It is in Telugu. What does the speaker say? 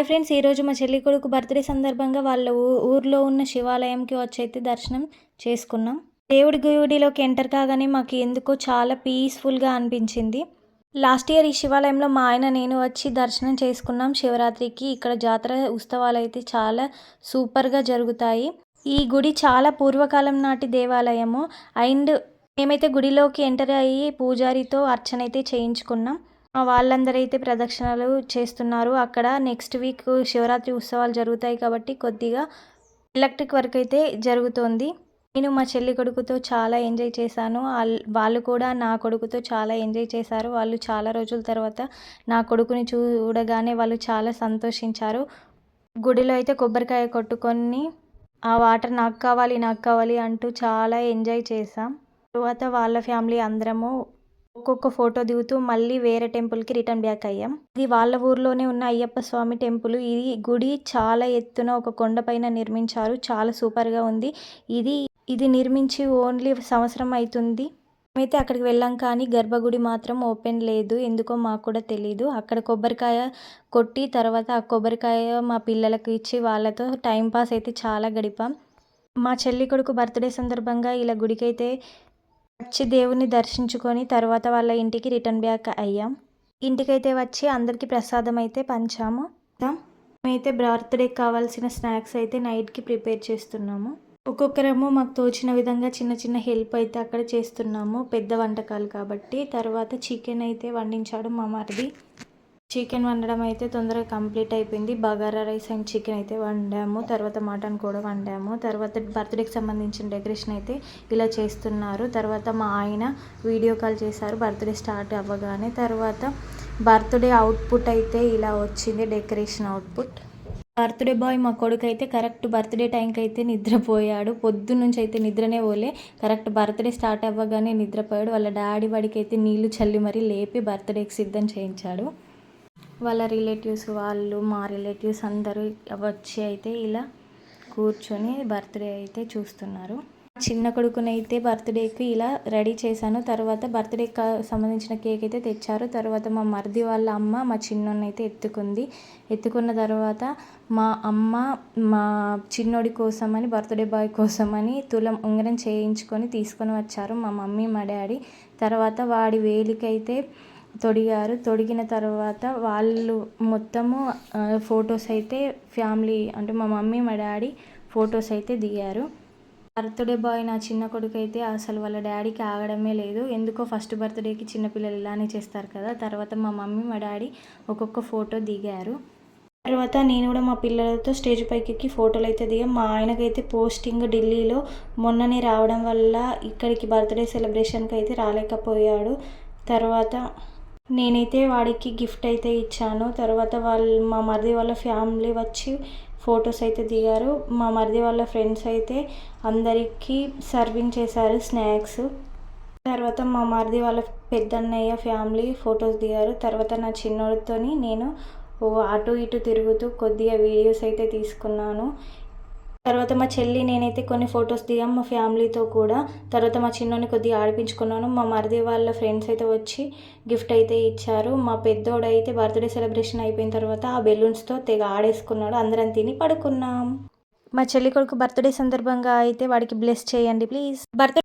హాయ్ ఫ్రెండ్స్, ఈరోజు మా చెల్లి కొడుకు బర్త్డే సందర్భంగా వాళ్ళ ఊర్లో ఉన్న శివాలయంకి వచ్చి దర్శనం చేసుకున్నాం. దేవుడి గుడిలోకి ఎంటర్ కాగానే మాకు ఎందుకో చాలా పీస్ఫుల్గా అనిపించింది. లాస్ట్ ఇయర్ ఈ శివాలయంలో మా ఆయన నేను వచ్చి దర్శనం చేసుకున్నాం శివరాత్రికి. ఇక్కడ జాతర ఉత్సవాలు అయితే చాలా సూపర్గా జరుగుతాయి. ఈ గుడి చాలా పూర్వకాలం నాటి దేవాలయము. అండ్ మేమైతే గుడిలోకి ఎంటర్ అయ్యి పూజారితో అర్చన అయితే చేయించుకున్నాం. వాళ్ళందరైతే ప్రదక్షిణలు చేస్తున్నారు. అక్కడ నెక్స్ట్ వీక్ శివరాత్రి ఉత్సవాలు జరుగుతాయి కాబట్టి కొద్దిగా ఎలక్ట్రిక్ వర్క్ అయితే జరుగుతోంది. నేను మా చెల్లి కొడుకుతో చాలా ఎంజాయ్ చేశాను. వాళ్ళు కూడా నా కొడుకుతో చాలా ఎంజాయ్ చేశారు. వాళ్ళు చాలా రోజుల తర్వాత నా కొడుకుని చూడగానే వాళ్ళు చాలా సంతోషించారు. గుడిలో అయితే కొబ్బరికాయ కొట్టుకొని ఆ వాటర్ నాకు కావాలి అంటూ చాలా ఎంజాయ్ చేశాం. తర్వాత వాళ్ళ ఫ్యామిలీ అందరము ఒక్కొక్క ఫోటో దిగుతూ మళ్ళీ వేరే టెంపుల్కి రిటర్న్ బ్యాక్ అయ్యాం. ఇది వాళ్ళ ఊర్లోనే ఉన్న అయ్యప్ప స్వామి టెంపుల్. ఈ గుడి చాలా ఎత్తున ఒక కొండపైన నిర్మించారు. చాలా సూపర్గా ఉంది. ఇది నిర్మించి ఓన్లీ సంవత్సరం అవుతుంది. మేమైతే అక్కడికి వెళ్ళాం కానీ గర్భగుడి మాత్రం ఓపెన్ లేదు. ఎందుకో మాకు కూడా తెలీదు. అక్కడ కొబ్బరికాయ కొట్టి తర్వాత ఆ కొబ్బరికాయ మా పిల్లలకు ఇచ్చి వాళ్ళతో టైంపాస్ అయితే చాలా గడిపాం. మా చెల్లి కొడుకు బర్త్డే సందర్భంగా ఇలా గుడికైతే వచ్చి దేవుని దర్శించుకొని తర్వాత వాళ్ళ ఇంటికి రిటర్న్ బ్యాక్ అయ్యాం. ఇంటికైతే వచ్చి అందరికీ ప్రసాదం అయితే పంచాము. మేమైతే బర్త్డేకి కావాల్సిన స్నాక్స్ అయితే నైట్కి ప్రిపేర్ చేస్తున్నాము. ఒక్కొక్కరేమో మాకు తోచిన విధంగా చిన్న చిన్న హెల్ప్ అయితే అక్కడ చేస్తున్నాము, పెద్ద వంటకాలు కాబట్టి. తర్వాత చికెన్ అయితే వండించాడు మా మరిది. చికెన్ వండడం అయితే తొందరగా కంప్లీట్ అయిపోయింది. బగారా రైస్ అండ్ చికెన్ అయితే వండాము. తర్వాత మటన్ కూడా వండాము. తర్వాత బర్త్డేకి సంబంధించిన డెకరేషన్ అయితే ఇలా చేస్తున్నారు. తర్వాత మా ఆయన వీడియో కాల్ చేశారు బర్త్డే స్టార్ట్ అవ్వగానే. తర్వాత బర్త్డే అవుట్పుట్ అయితే ఇలా వచ్చింది, డెకరేషన్ అవుట్పుట్. బర్త్డే బాయ్ మా కొడుకు అయితే కరెక్ట్ బర్త్డే టైంకి అయితే నిద్రపోయాడు. పొద్దున్నుంచి అయితే నిద్రనే పోలే. కరెక్ట్ బర్త్డే స్టార్ట్ అవ్వగానే నిద్రపోయాడు. వాళ్ళ డాడీ వాడికి అయితే నీళ్లు చల్లి మరీ లేపి బర్త్డేకి సిద్ధం చేయించాడు. వాళ్ళ రిలేటివ్స్ వాళ్ళు, మా రిలేటివ్స్ అందరూ వచ్చి అయితే ఇలా కూర్చొని బర్త్డే అయితే చూస్తున్నారు. చిన్న కొడుకునైతే బర్త్డేకి ఇలా రెడీ చేశాను. తర్వాత బర్త్డేకి సంబంధించిన కేక్ అయితే తెచ్చారు. తర్వాత మా మరిది వాళ్ళ అమ్మ మా చిన్నోడిని అయితే ఎత్తుకున్న తర్వాత మా అమ్మ మా చిన్నోడి కోసమని బర్త్డే బాయ్ కోసమని తులం ఉంగరం చేయించుకొని తీసుకొని వచ్చారు మా మమ్మీ మా డాడీ. తర్వాత వాడి వేలికైతే తొడిగిన తర్వాత వాళ్ళు మొత్తము ఫొటోస్ అయితే ఫ్యామిలీ అంటే మా మమ్మీ మా డాడీ ఫొటోస్ అయితే దిగారు. బర్త్డే బాయ్ నా చిన్న కొడుకు అయితే అసలు వాళ్ళ డాడీకి ఆగడమే లేదు. ఎందుకో ఫస్ట్ బర్త్డేకి చిన్నపిల్లలు ఇలానే చేస్తారు కదా. తర్వాత మా మమ్మీ మా డాడీ ఒక్కొక్క ఫోటో దిగారు. తర్వాత నేను కూడా మా పిల్లలతో స్టేజ్ పైకి ఎక్కి ఫోటోలు అయితే దిగాం. మా ఆయనకైతే పోస్టింగ్ ఢిల్లీలో మొన్ననే రావడం వల్ల ఇక్కడికి బర్త్డే సెలబ్రేషన్కి అయితే రాలేకపోయాడు. తర్వాత నేనైతే వాడికి గిఫ్ట్ అయితే ఇచ్చాను. తర్వాత మా మరిది వాళ్ళ ఫ్యామిలీ వచ్చి ఫొటోస్ అయితే దిగారు. మా మరిది వాళ్ళ ఫ్రెండ్స్ అయితే అందరికీ సర్వింగ్ చేశారు స్నాక్స్. తర్వాత మా మరిది వాళ్ళ పెద్దన్నయ్య ఫ్యామిలీ ఫొటోస్ దిగారు. తర్వాత నా చిన్నోడితో నేను అటు ఇటు తిరుగుతూ కొద్దిగా వీడియోస్ అయితే తీసుకున్నాను. తర్వాత మా చెల్లి నేనైతే కొన్ని ఫొటోస్ దిగాం మా ఫ్యామిలీతో కూడా. తర్వాత మా చిన్నోని కొద్దిగా ఆడిపించుకున్నాను. మా మరిది వాళ్ళ ఫ్రెండ్స్ అయితే వచ్చి గిఫ్ట్ అయితే ఇచ్చారు. మా పెద్దోడు అయితే బర్త్డే సెలబ్రేషన్ అయిపోయిన తర్వాత ఆ బెలూన్స్తో తెగ ఆడేసుకున్నాడు. అందరం తిని పడుకున్నాం. మా చెల్లి కొడుకు బర్త్డే సందర్భంగా అయితే వాడికి బ్లెస్ చేయండి ప్లీజ్. బర్త్డే